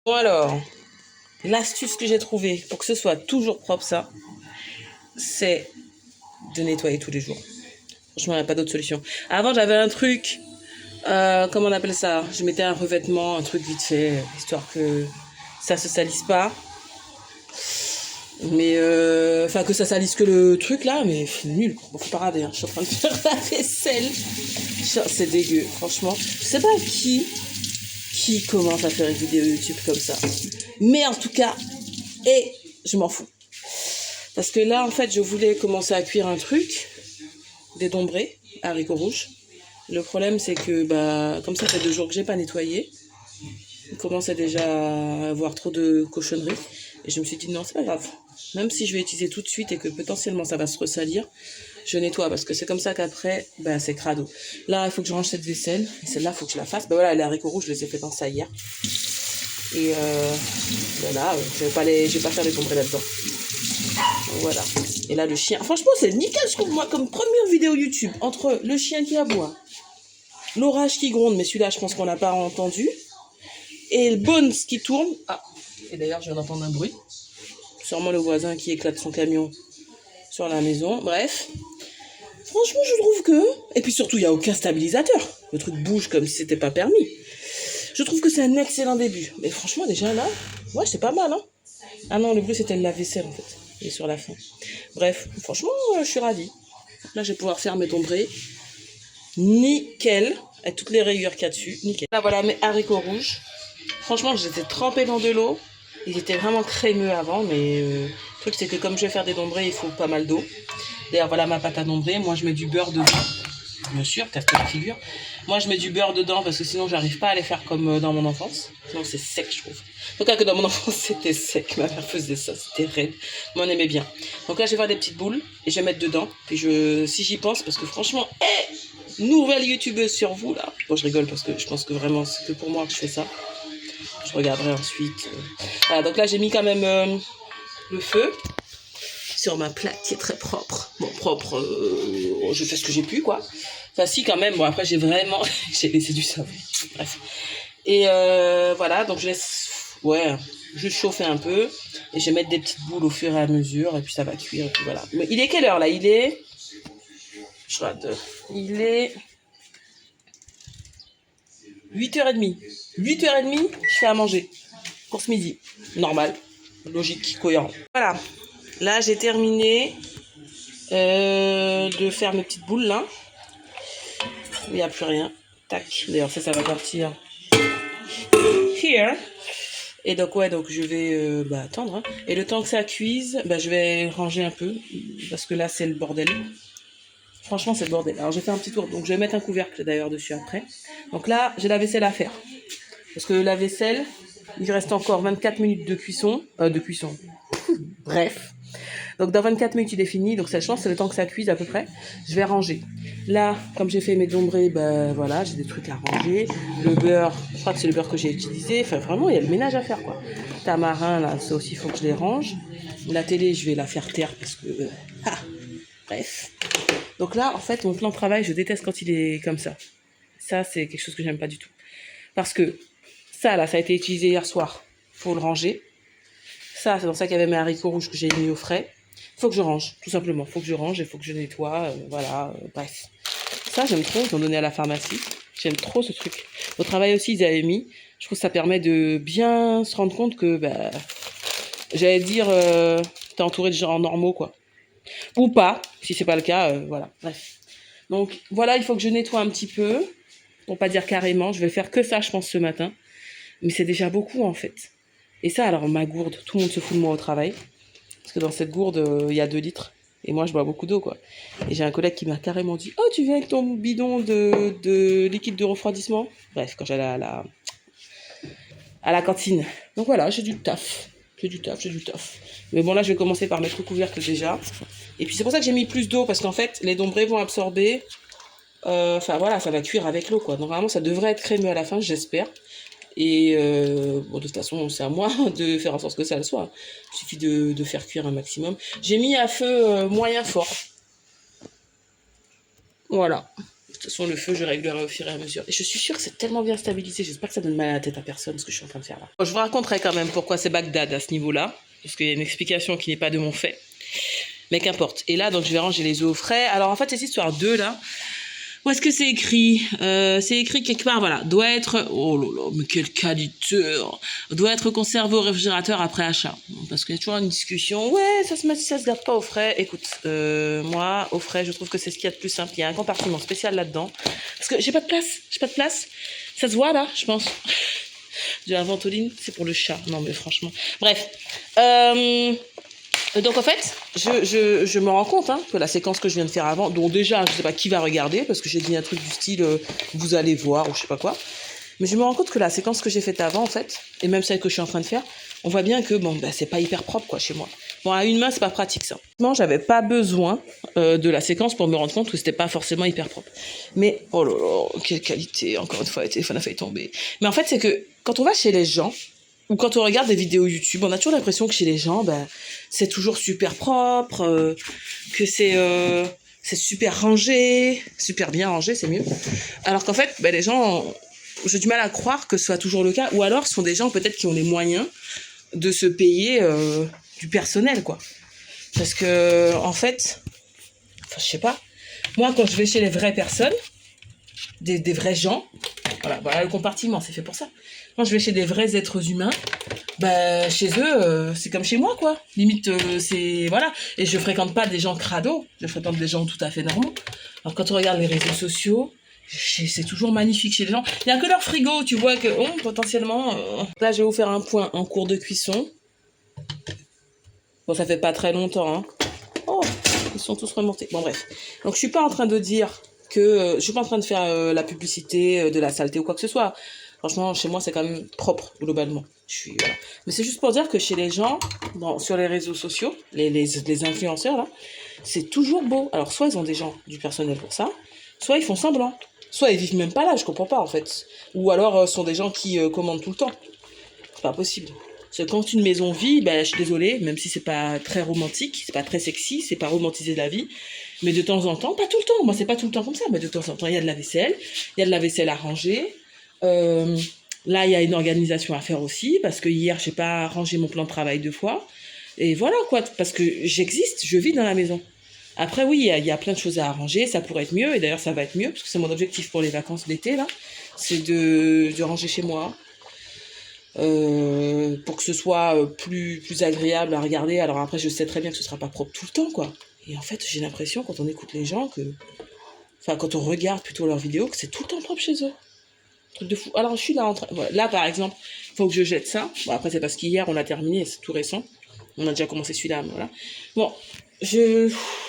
Bon alors, l'astuce que j'ai trouvée pour que ce soit toujours propre, ça, c'est de nettoyer tous les jours. Franchement, il n'y a pas d'autre solution. Avant, j'avais un truc, comment on appelle ça? Je mettais un revêtement, un truc vite fait, histoire que ça se salisse pas. Mais, enfin, que ça salisse que le truc là, mais c'est nul. Bon, faut pas rater, hein. Je suis en train de faire la vaisselle. C'est dégueu, franchement. Je sais pas qui commence à faire une vidéo YouTube comme ça. Mais en tout cas, et je m'en fous. Parce que là, en fait, je voulais commencer à cuire un truc, des dombrés, haricots rouges. Le problème, c'est que, bah, comme ça fait 2 jours que j'ai pas nettoyé, il commençait déjà à avoir trop de cochonneries. Et je me suis dit, non, c'est pas grave. Même si je vais utiliser tout de suite et que potentiellement ça va se ressalir, je nettoie parce que c'est comme ça qu'après, bah, c'est crado. Là, il faut que je range cette vaisselle. Et celle-là, il faut que je la fasse. Bah voilà, les haricots rouges, je les ai fait dans ça hier. Et voilà, je vais pas faire les dombrés là-dedans. Voilà. Et là, le chien. Franchement, c'est nickel, je trouve, moi, comme première vidéo YouTube. Entre le chien qui aboie, l'orage qui gronde, mais celui-là, je pense qu'on l'a pas entendu. Et le Bones qui tourne. Ah, et d'ailleurs, je viens d'entendre un bruit. Sûrement le voisin qui éclate son camion sur la maison. Bref. Franchement, je trouve que... Et puis surtout, il n'y a aucun stabilisateur. Le truc bouge comme si c'était pas permis. Je trouve que c'est un excellent début. Mais franchement, déjà là, ouais, c'est pas mal, hein. Ah non, le bruit, c'était le lave-vaisselle, en fait. Et sur la fin. Bref, franchement, je suis ravie. Là, je vais pouvoir faire mes dombrés. Nickel. Avec toutes les rayures qu'il y a dessus. Nickel. Là, voilà mes haricots rouges. Franchement, je les ai trempés dans de l'eau. Ils étaient vraiment crémeux avant, mais le truc, c'est que comme je vais faire des dombrés, il faut pas mal d'eau. D'ailleurs, voilà ma pâte à dombrés. Moi, je mets du beurre dedans. Bien sûr, casse la figure. Moi, je mets du beurre dedans parce que sinon, j'arrive pas à les faire comme dans mon enfance. Sinon, c'est sec, je trouve. En tout cas, que dans mon enfance, c'était sec. Ma mère faisait ça, c'était raide. Moi, on aimait bien. Donc là, je vais faire des petites boules et je vais mettre dedans. Puis si j'y pense, parce que franchement, nouvelle youtubeuse sur vous, là. Bon, je rigole parce que je pense que vraiment, c'est que pour moi que je fais ça. Je regarderai ensuite. Voilà, donc là, j'ai mis quand même le feu sur ma plaque qui est très propre. Bon, propre, je fais ce que j'ai pu, quoi. Enfin, si, quand même. Bon, après, j'ai laissé du savon. Bref. Et voilà, donc je laisse, ouais, juste chauffer un peu. Et je vais mettre des petites boules au fur et à mesure. Et puis, ça va cuire. Et puis, voilà. Mais il est quelle heure, là? Il est 8h30. 8h30, je fais à manger. Pour ce midi. Normal. Logique, cohérent. Voilà. Là, j'ai terminé de faire mes petites boules, là. Il n'y a plus rien. Tac. D'ailleurs, ça va partir here. Et donc, ouais, donc je vais attendre. Hein. Et le temps que ça cuise, je vais ranger un peu. Parce que là, c'est le bordel. Franchement, c'est le bordel. Alors, j'ai fait un petit tour. Donc, je vais mettre un couvercle, d'ailleurs, dessus après. Donc là, j'ai la vaisselle à faire. Parce que la vaisselle, il reste encore 24 minutes de cuisson. Bref. Donc dans 24 minutes, il est fini. Donc ça, je pense, c'est le temps que ça cuise à peu près. Je vais ranger. Là, comme j'ai fait mes dombrés, voilà, j'ai des trucs à ranger. Le beurre, je crois que c'est le beurre que j'ai utilisé. Enfin, vraiment, il y a le ménage à faire, quoi. Tamarin, là, ça aussi, il faut que je les range. La télé, je vais la faire taire parce que... bref. Donc là, en fait, mon plan de travail, je déteste quand il est comme ça. Ça, c'est quelque chose que j'aime pas du tout. Parce que ça, là, ça a été utilisé hier soir. Faut le ranger. Ça, c'est dans ça qu'il y avait mes haricots rouges que j'ai mis au frais. Faut que je range, tout simplement. Faut que je range et faut que je nettoie. Voilà, bref. Ça, j'aime trop. Ils ont donné à la pharmacie. J'aime trop ce truc. Au travail aussi, ils avaient mis. Je trouve que ça permet de bien se rendre compte que, j'allais dire, t'es entouré de gens normaux, quoi. Ou pas, si c'est pas le cas, voilà. Bref. Donc, voilà, il faut que je nettoie un petit peu. Pour pas dire carrément. Je vais faire que ça, je pense, ce matin. Mais c'est déjà beaucoup, en fait. Et ça, alors, ma gourde, tout le monde se fout de moi au travail. Parce que dans cette gourde, il y a 2 litres. Et moi, je bois beaucoup d'eau, quoi. Et j'ai un collègue qui m'a carrément dit « Oh, tu viens avec ton bidon de liquide de refroidissement ?» Bref, quand j'allais à la cantine. Donc voilà, j'ai du taf. J'ai du taf. Mais bon, là, je vais commencer par mettre le couvercle déjà. Et puis, c'est pour ça que j'ai mis plus d'eau. Parce qu'en fait, les dombrés vont absorber. Enfin, voilà, ça va cuire avec l'eau, quoi. Donc, normalement, ça devrait être crémeux à la fin, j'espère. Et bon, de toute façon, c'est à moi de faire en sorte que ça le soit. Il suffit de faire cuire un maximum. J'ai mis à feu moyen fort. Voilà. De toute façon, le feu, je réglerai au fur et à mesure. Et je suis sûre que c'est tellement bien stabilisé. J'espère que ça donne mal à la tête à personne, ce que je suis en train de faire là. Bon, je vous raconterai quand même pourquoi c'est Bagdad à ce niveau-là. Parce qu'il y a une explication qui n'est pas de mon fait. Mais qu'importe. Et là, donc, je vais ranger les œufs au frais. Alors, en fait, cette histoire 2, là, où est-ce que c'est écrit c'est écrit quelque part, voilà. Doit être... Oh là là, mais quel qualiteur. Doit être conservé au réfrigérateur après achat. Parce qu'il y a toujours une discussion. Ouais, ça se garde pas au frais. Écoute, moi, au frais, je trouve que c'est ce qu'il y a de plus simple. Il y a un compartiment spécial là-dedans. Parce que j'ai pas de place. Ça se voit, là, je pense. De la ventoline, c'est pour le chat. Non, mais franchement. Bref. Donc en fait, je me rends compte que la séquence que je viens de faire avant, dont déjà je sais pas qui va regarder, parce que j'ai dit un truc du style vous allez voir ou je sais pas quoi, mais je me rends compte que la séquence que j'ai faite avant en fait, et même celle que je suis en train de faire, on voit bien que bon c'est pas hyper propre quoi chez moi. Bon à une main c'est pas pratique ça. Non, j'avais pas besoin de la séquence pour me rendre compte que c'était pas forcément hyper propre. Mais oh là là, quelle qualité, encore une fois le téléphone a failli tomber. Mais en fait c'est que quand on va chez les gens, ou quand on regarde des vidéos YouTube, on a toujours l'impression que chez les gens, c'est toujours super propre, que c'est super rangé, super bien rangé, c'est mieux. Alors qu'en fait, les gens, j'ai du mal à croire que ce soit toujours le cas. Ou alors, ce sont des gens peut-être qui ont les moyens de se payer du personnel, quoi. Parce que, en fait, je sais pas. Moi, quand je vais chez les vraies personnes, des vrais gens, voilà le compartiment, c'est fait pour ça. Quand je vais chez des vrais êtres humains, chez eux, c'est comme chez moi, quoi. Limite, c'est... Voilà. Et je fréquente pas des gens crado, je fréquente des gens tout à fait normaux. Alors, quand on regarde les réseaux sociaux, c'est toujours magnifique chez les gens. Il n'y a que leur frigo, tu vois que, potentiellement... Là, je vais vous faire un point en cours de cuisson. Bon, ça fait pas très longtemps, hein. Oh, ils sont tous remontés. Bon, bref. Donc, je suis pas en train de dire que... je suis pas en train de faire la publicité de la saleté ou quoi que ce soit. Franchement, chez moi, c'est quand même propre, globalement. Voilà. Mais c'est juste pour dire que chez les gens, sur les réseaux sociaux, les influenceurs, là, c'est toujours beau. Alors, soit ils ont des gens, du personnel pour ça, soit ils font semblant. Soit ils vivent même pas là, je comprends pas, en fait. Ou alors, ce sont des gens qui commandent tout le temps. C'est pas possible. Parce que quand une maison vit, je suis désolée, même si c'est pas très romantique, c'est pas très sexy, c'est pas romantiser la vie, mais de temps en temps, pas tout le temps, moi c'est pas tout le temps comme ça, mais de temps en temps, il y a de la vaisselle à ranger. Là, il y a une organisation à faire aussi, parce que hier, j'ai pas rangé mon plan de travail 2 fois. Et voilà, quoi, parce que j'existe, je vis dans la maison. Après, oui, il y a plein de choses à arranger, ça pourrait être mieux, et d'ailleurs, ça va être mieux, parce que c'est mon objectif pour les vacances d'été, là, c'est de ranger chez moi, pour que ce soit plus agréable à regarder. Alors après, je sais très bien que ce sera pas propre tout le temps, quoi. Et en fait, j'ai l'impression, quand on écoute les gens, quand on regarde plutôt leurs vidéos, que c'est tout le temps propre chez eux. Truc de fou. Alors, je suis là en train... Voilà. Là, par exemple, il faut que je jette ça. Bon, après, c'est parce qu'hier, on l'a terminé, c'est tout récent. On a déjà commencé celui-là, voilà. Bon,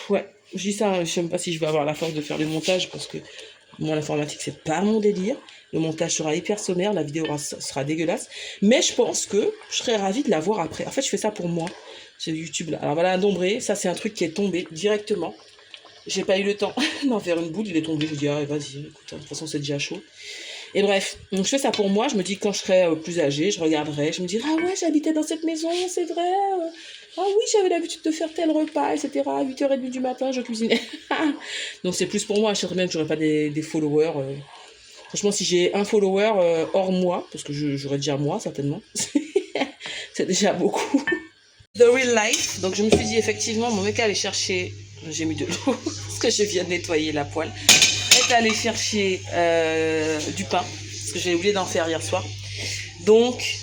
ouais, je dis ça, je sais même pas si je vais avoir la force de faire le montage, parce que moi, l'informatique, c'est pas mon délire. Le montage sera hyper sommaire, la vidéo sera dégueulasse. Mais je pense que je serais ravie de la voir après. En fait, je fais ça pour moi, c'est YouTube, là. Alors, voilà, un dombré, ça, c'est un truc qui est tombé directement. J'ai pas eu le temps d'en faire une boule, il est tombé. Je dis, vas-y, écoute, de toute façon, c'est déjà chaud. Et bref, donc je fais ça pour moi, je me dis que quand je serai plus âgée, je regarderai, je me dirai, ah ouais, j'habitais dans cette maison, c'est vrai, ah oui, j'avais l'habitude de faire tel repas, etc., à 8h30 du matin, je cuisinais. Donc c'est plus pour moi, je sais très bien que j'aurai pas des followers. Franchement, si j'ai un follower hors moi, parce que j'aurais déjà moi, certainement, c'est déjà beaucoup. The real life, donc je me suis dit, effectivement, mon mec allait chercher, j'ai mis de l'eau, parce que je viens de nettoyer la poêle, est allé chercher du pain, parce que j'ai oublié d'en faire hier soir. Donc,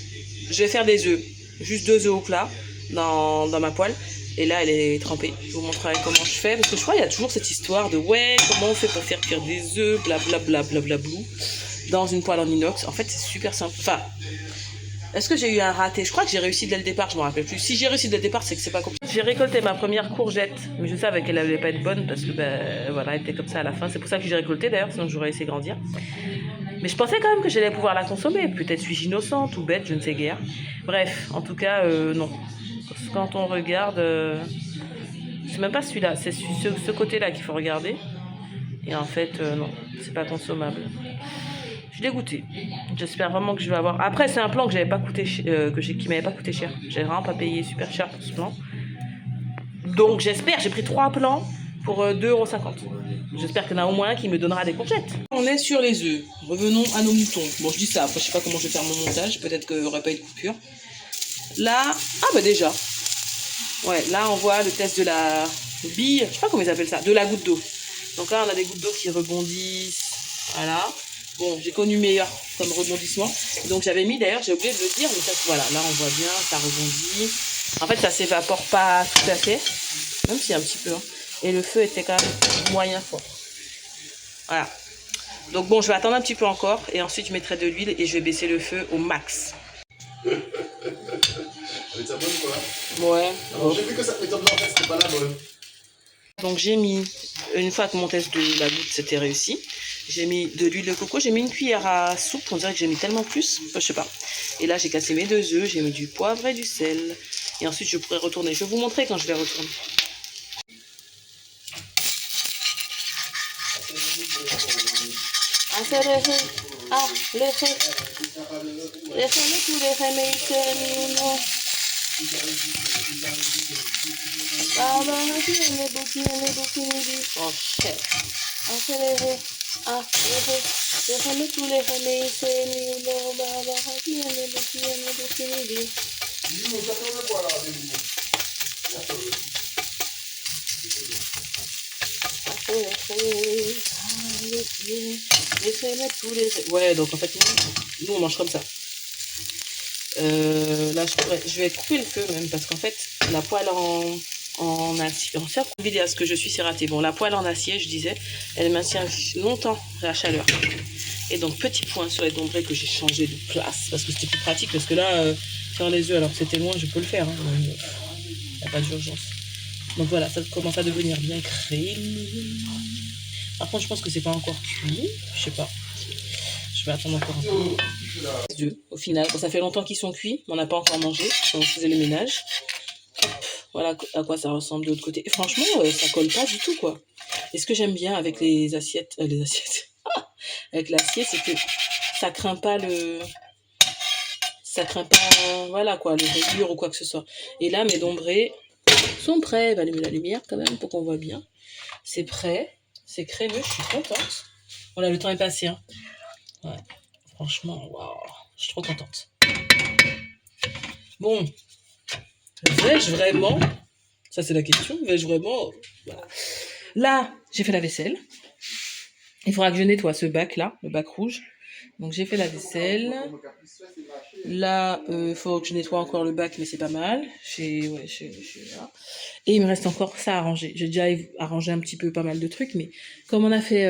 je vais faire des œufs, juste 2 œufs au plat dans ma poêle. Et là, elle est trempée. Je vous montrerai comment je fais, parce que je crois qu'il y a toujours cette histoire de ouais, comment on fait pour faire cuire des œufs, blablabla, blablablou, dans une poêle en inox. En fait, c'est super simple. Enfin, est-ce que j'ai eu un raté? Je crois que j'ai réussi dès le départ, je me rappelle plus. Si j'ai réussi dès le départ, c'est que c'est pas compliqué. J'ai récolté ma première courgette, mais je savais qu'elle allait pas être bonne parce que voilà, elle était comme ça à la fin. C'est pour ça que j'ai récolté d'ailleurs, sinon j'aurais laissé grandir. Mais je pensais quand même que j'allais pouvoir la consommer. Peut-être suis-je innocente ou bête, je ne sais guère. Bref, en tout cas, non. Parce que quand on regarde, c'est même pas celui-là, c'est ce côté-là qu'il faut regarder. Et en fait, non, c'est pas consommable. Je suis dégoûtée. J'espère vraiment que je vais avoir... Après, c'est un plan que j'avais pas coûté, qui m'avait pas coûté cher. J'ai vraiment pas payé super cher pour ce plan. Donc, j'espère. J'ai pris 3 plans pour 2,50 €. J'espère qu'il y en a au moins un qui me donnera des courgettes. On est sur les œufs. Revenons à nos moutons. Bon, je dis ça. Après, je sais pas comment je vais faire mon montage. Peut-être qu'il n'y aurait pas eu de coupure. Là, ah bah déjà. Ouais, là, on voit le test de la bille. Je sais pas comment ils appellent ça. De la goutte d'eau. Donc là, on a des gouttes d'eau qui rebondissent. Voilà. Bon, j'ai connu meilleur comme rebondissement. Donc j'avais mis, d'ailleurs, j'ai oublié de le dire. Mais ça, voilà, là, on voit bien, ça rebondit. En fait, ça s'évapore pas tout à fait. Même si un petit peu. Hein. Et le feu était quand même moyen fort. Voilà. Donc bon, je vais attendre un petit peu encore. Et ensuite, je mettrai de l'huile et je vais baisser le feu au max. Elle était bonne quoi? Ouais. Alors, j'ai vu que cette méthode-là, en fait, c'était pas la bonne. Donc j'ai mis, une fois que mon test de la goutte c'était réussi, j'ai mis de l'huile de coco, j'ai mis une cuillère à soupe, on dirait que j'ai mis tellement plus, enfin, je sais pas. Et là j'ai cassé mes 2 œufs, j'ai mis du poivre et du sel. Et ensuite je pourrai retourner, je vais vous montrer quand je vais retourner. Oh shit. Accéléré, accéléré, déjame tous les remèdes, c'est nul, baba, aquí en el bikini. Laissez-moi tous les... Ouais, donc en fait, nous on mange comme ça. Là, je vais couper le feu même, parce qu'en fait, la poêle en acier. En fait, vidéo, ce que je suis, c'est raté. Bon, la poêle en acier, je disais, elle maintient longtemps la chaleur. Et donc, petit point sur les dombrés que j'ai changé de place, parce que c'était plus pratique, parce que là, faire les œufs, alors que c'était loin, je peux le faire. Il n'y a pas d'urgence. Donc voilà, ça commence à devenir bien crémeux. Par contre, je pense que c'est pas encore cuit. Je sais pas. Je vais attendre encore un peu. Au final, bon, ça fait longtemps qu'ils sont cuits, mais on n'a pas encore mangé. On faisait le ménage. Voilà à quoi ça ressemble de l'autre côté. Et franchement, ça colle pas du tout, quoi. Et ce que j'aime bien avec les assiettes, avec l'acier, c'est que ça craint pas voilà quoi, les rayures ou quoi que ce soit. Et là, mes dombrés sont prêts. Je vais allumer la lumière quand même pour qu'on voit bien. C'est prêt, c'est crémeux, je suis contente. Voilà, le temps est passé, hein. Ouais. Franchement, waouh, je suis trop contente. Bon, vais-je vraiment, ça c'est la question, vais-je vraiment, voilà. Là, j'ai fait la vaisselle. Il faudra que je nettoie ce bac-là, le bac rouge. Donc j'ai fait la vaisselle. Là, il faut que je nettoie encore le bac, mais c'est pas mal. Là. Et il me reste encore ça à arranger. J'ai déjà arrangé un petit peu pas mal de trucs, mais comme on a fait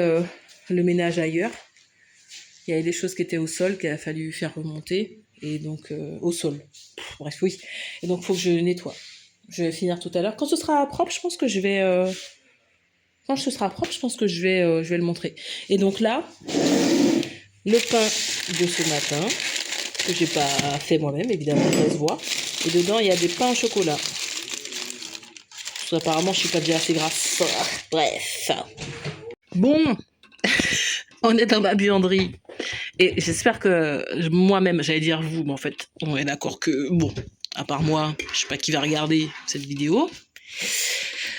le ménage ailleurs, il y avait des choses qui étaient au sol qu'il a fallu faire remonter. Et donc, au sol. Bref, oui. Et donc, il faut que je nettoie. Je vais finir tout à l'heure. Quand ce sera propre, je pense que je vais... Quand ce sera propre, je pense que je vais le montrer. Et donc là, le pain de ce matin, que j'ai pas fait moi-même, évidemment, ça se voit. Et dedans, il y a des pains au chocolat. Parce qu'apparemment, je suis pas déjà assez grasse. Bref. Bon, on est dans ma buanderie. Et j'espère que moi-même, j'allais dire vous, mais en fait, on est d'accord que, bon, à part moi, je sais pas qui va regarder cette vidéo.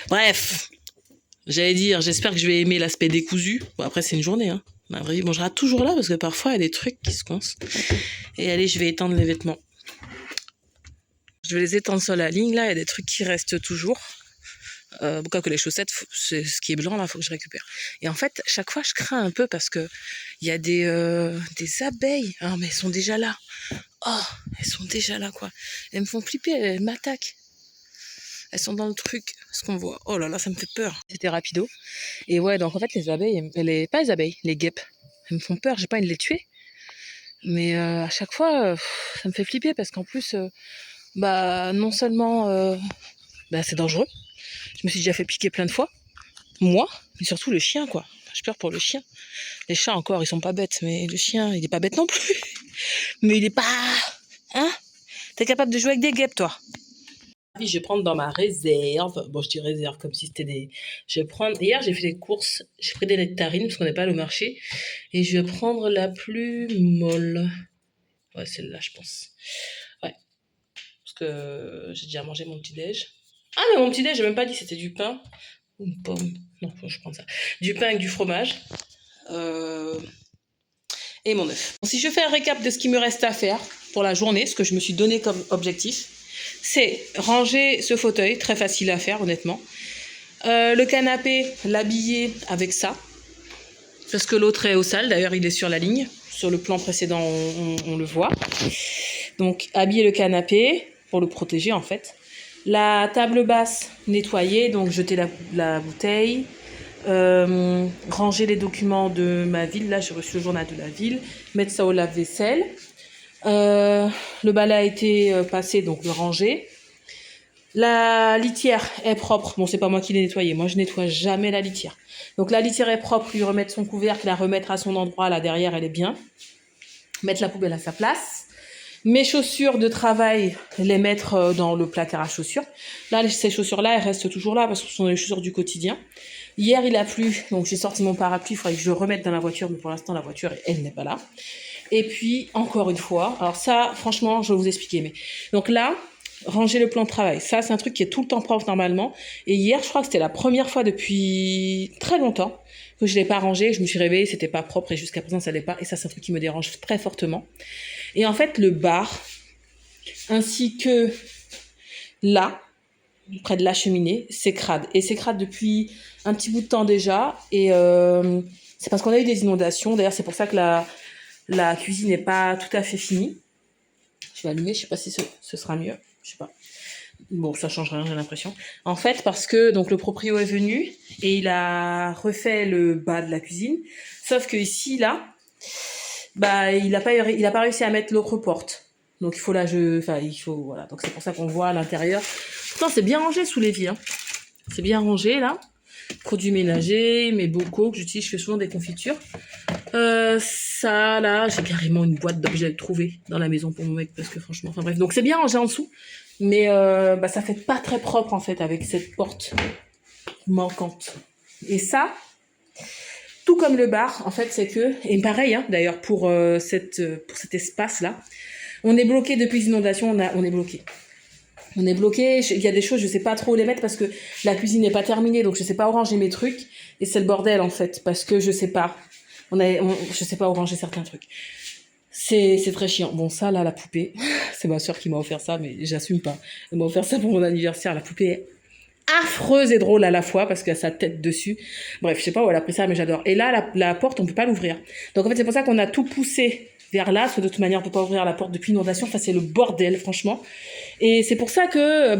Bref, j'allais dire, j'espère que je vais aimer l'aspect décousu. Bon, après, c'est une journée, hein. Ma vraie vie mangera toujours là, parce que parfois, il y a des trucs qui se coincent. Et allez, je vais étendre les vêtements. Je vais les étendre sur la ligne, là, il y a des trucs qui restent toujours. Pourquoi que les chaussettes, c'est ce qui est blanc là, faut que je récupère. Et en fait, chaque fois, je crains un peu parce que il y a des abeilles. Ah, mais elles sont déjà là. Oh, elles sont déjà là, quoi. Elles me font flipper, elles m'attaquent. Elles sont dans le truc, ce qu'on voit. Oh là là, ça me fait peur. C'était rapido. Et ouais, donc en fait, les abeilles, pas les abeilles, les guêpes, elles me font peur. J'ai pas envie de les tuer. Mais à chaque fois, ça me fait flipper parce qu'en plus, non seulement, c'est dangereux. Je me suis déjà fait piquer plein de fois. Moi, mais surtout le chien, quoi. J'ai peur pour le chien. Les chats encore, ils sont pas bêtes, mais le chien, il est pas bête non plus. Mais il est pas... Hein? T'es capable de jouer avec des guêpes, toi? Je vais prendre dans ma réserve. Bon, je dis réserve comme si c'était des... Je vais prendre... Hier, j'ai fait des courses. J'ai pris des nectarines parce qu'on n'est pas allé au marché. Et je vais prendre la plus molle. Ouais, celle-là, je pense. Ouais. Parce que j'ai déjà mangé mon petit-déj. Ah, mais mon petit-déj, j'ai même pas dit c'était du pain. Une pomme. Non, je prends ça. Du pain avec du fromage. Et mon œuf. Si je fais un récap de ce qui me reste à faire pour la journée, ce que je me suis donné comme objectif, c'est ranger ce fauteuil, très facile à faire honnêtement. Le canapé, l'habiller avec ça, parce que l'autre est au sale, d'ailleurs il est sur la ligne, sur le plan précédent on le voit. Donc habiller le canapé, pour le protéger en fait. La table basse, nettoyer, donc jeter la bouteille. Ranger les documents de ma ville, là j'ai reçu le journal de la ville, mettre ça au lave-vaisselle. Le balai a été passé, donc le ranger. La litière est propre. Bon, c'est pas moi qui l'ai nettoyée. Moi, je nettoie jamais la litière. Donc, la litière est propre. Lui remettre son couvercle, la remettre à son endroit. Là, derrière, elle est bien. Mettre la poubelle à sa place. Mes chaussures de travail, les mettre dans le placard à chaussures. Là, ces chaussures-là, elles restent toujours là parce que ce sont les chaussures du quotidien. Hier, il a plu. Donc, j'ai sorti mon parapluie. Il faudrait que je le remette dans la voiture. Mais pour l'instant, la voiture, elle n'est pas là. Et puis, encore une fois. Alors ça, franchement, je vais vous expliquer. Mais donc là, ranger le plan de travail. Ça, c'est un truc qui est tout le temps propre normalement. Et hier, je crois que c'était la première fois depuis très longtemps que je l'ai pas rangé. Je me suis réveillée, c'était pas propre et jusqu'à présent, ça l'est pas. Et ça, c'est un truc qui me dérange très fortement. Et en fait, le bar, ainsi que là, près de la cheminée, c'est crade. Et c'est crade depuis un petit bout de temps déjà. Et c'est parce qu'on a eu des inondations. D'ailleurs, c'est pour ça que la cuisine n'est pas tout à fait finie. Je vais allumer, je sais pas si ce sera mieux. Je sais pas. Bon, ça change rien, j'ai l'impression. En fait, parce que donc le proprio est venu et il a refait le bas de la cuisine. Sauf que ici, là, bah, il a pas réussi à mettre l'autre porte. Donc il faut voilà. Donc c'est pour ça qu'on voit à l'intérieur. Pourtant, c'est bien rangé sous l'évier, hein. C'est bien rangé, là. Produits ménagers, mes bocaux que j'utilise, je fais souvent des confitures. Ça, là, j'ai carrément une boîte d'objets trouvée dans la maison pour mon mec, parce que franchement, enfin bref. Donc c'est bien rangé en dessous, mais ça fait pas très propre en fait avec cette porte manquante. Et ça, tout comme le bar, en fait, c'est que, et pareil, hein, d'ailleurs pour cet espace-là, on est bloqué depuis l'inondation, on est bloqué. On est bloqué, il y a des choses, je sais pas trop où les mettre parce que la cuisine n'est pas terminée, donc je sais pas où ranger mes trucs. Et c'est le bordel en fait, parce que je sais pas. Je sais pas où ranger certains trucs. C'est très chiant. Bon, ça là, la poupée, c'est ma soeur qui m'a offert ça, mais j'assume pas. Elle m'a offert ça pour mon anniversaire. La poupée est affreuse et drôle à la fois parce qu'elle a sa tête dessus. Bref, je sais pas où elle a pris ça, mais j'adore. Et là, la porte, on peut pas l'ouvrir. Donc en fait, c'est pour ça qu'on a tout poussé vers là, parce que de toute manière, on peut pas ouvrir la porte depuis l'inondation. Enfin, c'est le bordel, franchement. Et c'est pour ça que,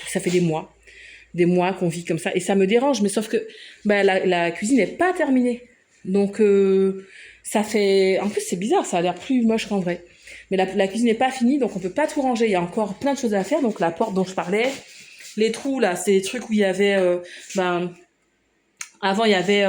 ça fait des mois qu'on vit comme ça. Et ça me dérange, mais sauf que, la cuisine n'est pas terminée. Donc, ça fait, en plus, c'est bizarre, ça a l'air plus moche qu'en vrai. Mais la cuisine n'est pas finie, donc on peut pas tout ranger. Il y a encore plein de choses à faire. Donc, la porte dont je parlais, les trous, là, c'est des trucs où il y avait, avant, il y avait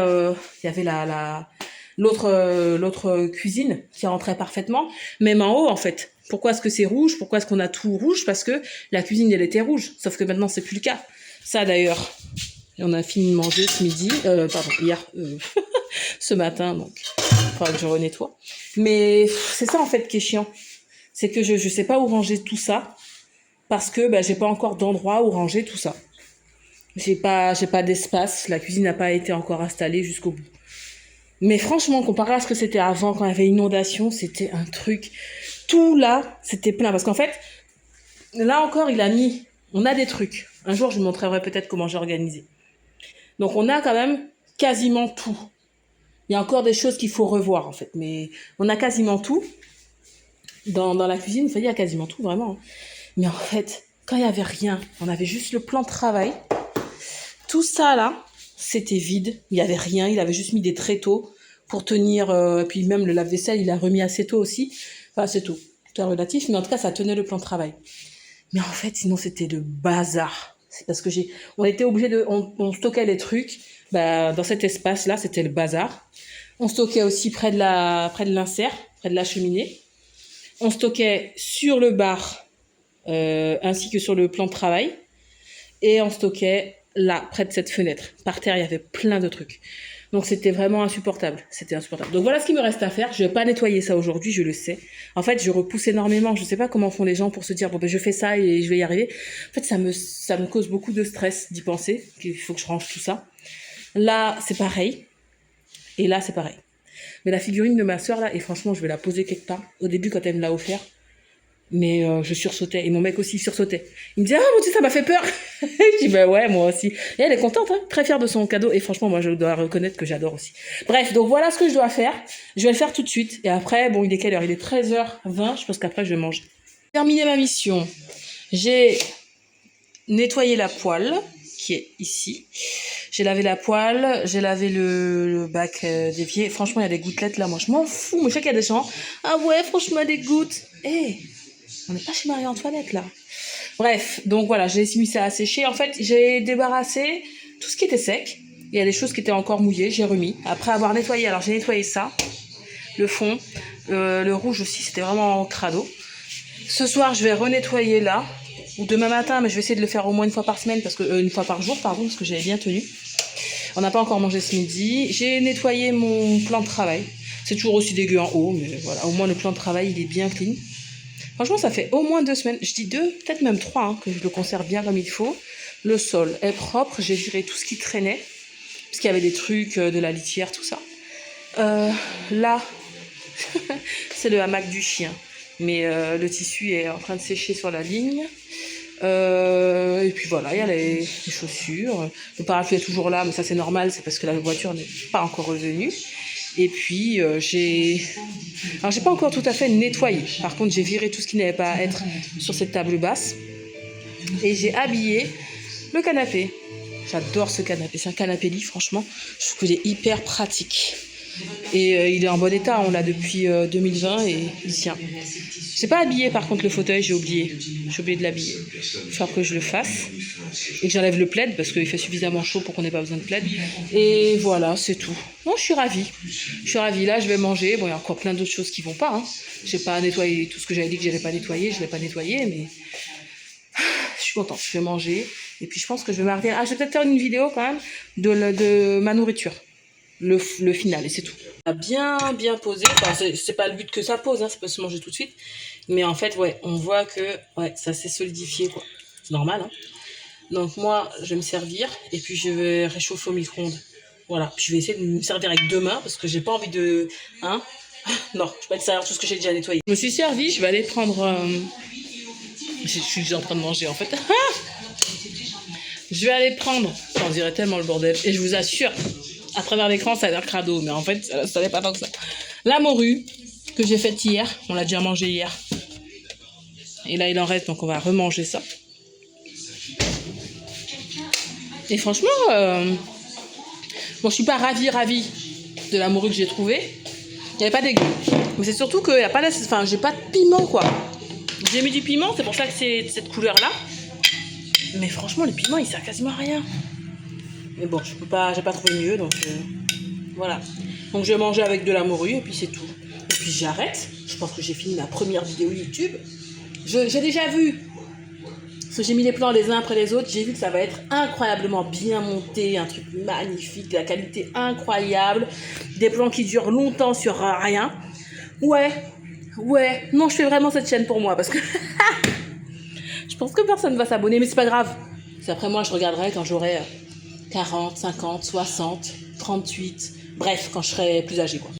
l'autre cuisine qui rentrait parfaitement, même en haut en fait. Pourquoi est-ce que c'est rouge? Pourquoi est-ce qu'on a tout rouge? Parce que la cuisine elle était rouge, sauf que maintenant c'est plus le cas. Ça d'ailleurs, on a fini de manger ce midi, hier, ce matin, donc il faudra que je renettoie. Mais c'est ça en fait qui est chiant, c'est que je sais pas où ranger tout ça parce que j'ai pas encore d'endroit où ranger tout ça. J'ai pas d'espace, la cuisine n'a pas été encore installée jusqu'au bout. Mais franchement, comparé à ce que c'était avant, quand il y avait inondation, c'était un truc. Tout là, c'était plein. Parce qu'en fait, là encore, on a des trucs. Un jour, je vous montrerai peut-être comment j'ai organisé. Donc, on a quand même quasiment tout. Il y a encore des choses qu'il faut revoir, en fait. Mais on a quasiment tout. Dans la cuisine, il y a quasiment tout, vraiment. Mais en fait, quand il n'y avait rien, on avait juste le plan de travail. Tout ça, là, c'était vide, il n'y avait rien, il avait juste mis des tréteaux pour tenir, puis même le lave-vaisselle, il a remis assez tôt aussi, enfin assez tôt, tout est relatif, mais en tout cas ça tenait le plan de travail. Mais en fait, sinon c'était le bazar. C'est parce que on était obligé on stockait les trucs, dans cet espace-là, c'était le bazar. On stockait aussi près de l'insert, près de la cheminée. On stockait sur le bar, ainsi que sur le plan de travail, et on stockait là, près de cette fenêtre. Par terre, il y avait plein de trucs. Donc c'était vraiment insupportable. C'était insupportable. Donc voilà ce qu'il me reste à faire. Je vais pas nettoyer ça aujourd'hui, je le sais. En fait, je repousse énormément. Je sais pas comment font les gens pour se dire bon ben je fais ça et je vais y arriver. En fait, ça me cause beaucoup de stress d'y penser. Qu'il faut que je range tout ça. Là, c'est pareil. Et là, c'est pareil. Mais la figurine de ma soeur là, et franchement, je vais la poser quelque part. Au début, quand elle me l'a offert, mais je sursautais. Et mon mec aussi sursautait. Il me disait, ah mon Dieu, ça m'a fait peur. Je dis, bah ouais, moi aussi. Et elle est contente, hein, très fière de son cadeau. Et franchement, moi, je dois reconnaître que j'adore aussi. Bref, donc voilà ce que je dois faire. Je vais le faire tout de suite. Et après, bon, il est quelle heure? Il est 13h20. Je pense qu'après, je vais manger. Terminé ma mission. J'ai nettoyé la poêle, qui est ici. J'ai lavé la poêle, j'ai lavé le bac d'évier. Franchement, il y a des gouttelettes là. Moi, je m'en fous. Mais je sais qu'il y a des gens. Ah ouais, franchement, des gouttes. Hé, on n'est pas chez Marie-Antoinette là. Bref, donc voilà, j'ai mis ça à sécher. En fait, j'ai débarrassé tout ce qui était sec. Il y a des choses qui étaient encore mouillées, j'ai remis. Après avoir nettoyé, alors j'ai nettoyé ça, le fond, le rouge aussi, c'était vraiment crado. Ce soir, je vais renettoyer là, ou demain matin, mais je vais essayer de le faire au moins une fois par semaine, une fois par jour, pardon, parce que j'avais bien tenu. On n'a pas encore mangé ce midi. J'ai nettoyé mon plan de travail. C'est toujours aussi dégueu en haut, mais voilà, au moins le plan de travail, il est bien clean. Franchement, ça fait au moins 2 semaines, je dis 2, peut-être même 3, hein, que je le conserve bien comme il faut. Le sol est propre, j'ai viré tout ce qui traînait, parce qu'il y avait des trucs, de la litière, tout ça. Là, c'est le hamac du chien, mais le tissu est en train de sécher sur la ligne. Et puis voilà, il y a les chaussures. Le parapluie est toujours là, mais ça c'est normal, c'est parce que la voiture n'est pas encore revenue. Et puis alors j'ai pas encore tout à fait nettoyé. Par contre, j'ai viré tout ce qui n'avait pas à être sur cette table basse. Et j'ai habillé le canapé. J'adore ce canapé. C'est un canapé lit, franchement. Je trouve qu'il est hyper pratique. Et il est en bon état. On l'a depuis 2020 et il tient. J'ai pas habillé par contre le fauteuil, j'ai oublié. J'ai oublié de l'habiller. Il faut que je le fasse. Et que j'enlève le plaid parce qu'il fait suffisamment chaud pour qu'on n'ait pas besoin de plaid. Et voilà, c'est tout. Non, je suis ravie. Je suis ravie. Là, je vais manger. Bon, il y a encore plein d'autres choses qui vont pas. Hein. J'ai pas nettoyé tout ce que j'avais dit que j'allais pas nettoyer. Je l'ai pas nettoyé, mais je suis contente. Je vais manger. Et puis, je pense que je vais m'arrêter. Ah, je vais peut-être faire une vidéo quand même de ma nourriture. Le final, et c'est tout. On a bien posé. Enfin, c'est pas le but que ça pose, hein, ça peut se manger tout de suite. Mais en fait, ouais, on voit que ouais, ça s'est solidifié, quoi. C'est normal, hein. Donc moi, je vais me servir et puis je vais réchauffer au micro-ondes. Voilà, puis je vais essayer de me servir avec 2 mains parce que j'ai pas envie de... Hein? Non, je vais pas te servir tout ce que j'ai déjà nettoyé. Je me suis servie, je vais aller prendre... Je suis déjà en train de manger, en fait. Je vais aller prendre... On dirait tellement le bordel. Et je vous assure, à travers l'écran, ça a l'air crado, mais en fait, ça n'est pas tant que ça. La morue que j'ai faite hier, on l'a déjà mangée hier. Et là, il en reste, donc on va remanger ça. Et franchement, bon, je suis pas ravie de la morue que j'ai trouvée. Il n'y avait pas d'égout. Mais c'est surtout qu'il n'y a pas enfin, j'ai pas de piment, quoi. J'ai mis du piment, c'est pour ça que c'est cette couleur-là. Mais franchement, le piment, il sert quasiment à rien. Mais bon, j'ai pas trouvé mieux, donc voilà. Donc je vais manger avec de la morue et puis c'est tout. Et puis j'arrête. Je pense que j'ai fini ma première vidéo YouTube. J'ai déjà vu. Parce que j'ai mis les plans les uns après les autres, j'ai vu que ça va être incroyablement bien monté, un truc magnifique, la qualité incroyable, des plans qui durent longtemps sur rien. Ouais, non, je fais vraiment cette chaîne pour moi parce que je pense que personne ne va s'abonner, mais c'est pas grave. C'est après moi, je regarderai quand j'aurai 40, 50, 60, 38, bref, quand je serai plus âgée, quoi.